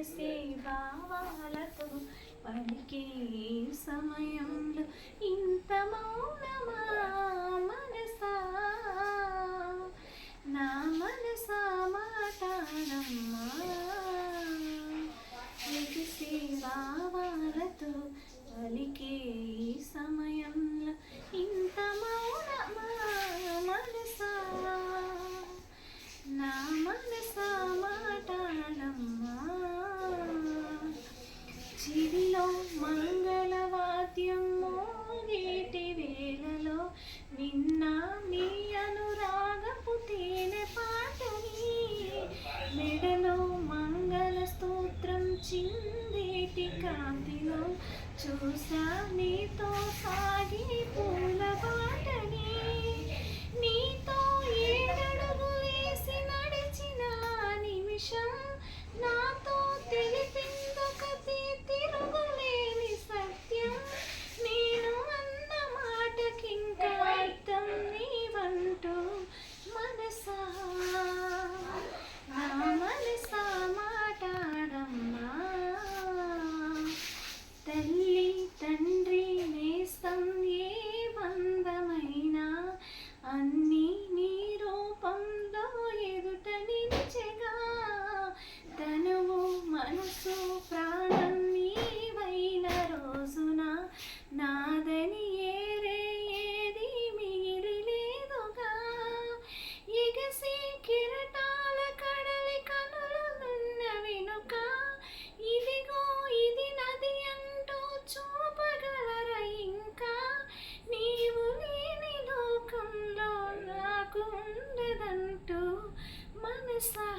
ఎగసే భావాలతో పలికే సమయంలో ఇంత మౌనమా మనసా, నా మనసా మాటాడమ్మా. ఎగసే భావాలతో పలికే సమయంలో ఇంత మౌనమా మనసా, నా మనసా మాటాడమ్మా. చిరిలో మంగళవాద్యం మోగేటి వేళలో విన్నా నీ అనురాగపు తేనె పాటని, మెడలో మంగళ స్తోత్రం చిందేటి కాంతిలో చూసా నీతో సాగి పూల బాటని, నీతో ఏడడుగు వేసి నడిచిన నిమిషం నాతో తెలిపిందొకటి తిరుగులేని సత్యం. నేను అన్న మాటకింకా అర్థం నీవంటూ మనసా, నా మనసా మాటాడమ్మా. తల్లి తండ్రి నేస్తం ఏ బంధమైనా అన్నీ నీ రూపంలో ఎదుట నిలిచెగా, తనువు మనసు ప్రాణం నీవైన రోజున నాదని ఏరే ఏది మిగిలిలేదుగా. ఎగసి కిరటాల కడలి కనులున్న వెనుక ఇదిగో ఇది నది అంటూ చూపగలరా ఇంకా, నీవు లేని లోకంలో నాకు ఉండదంటూ మనసా.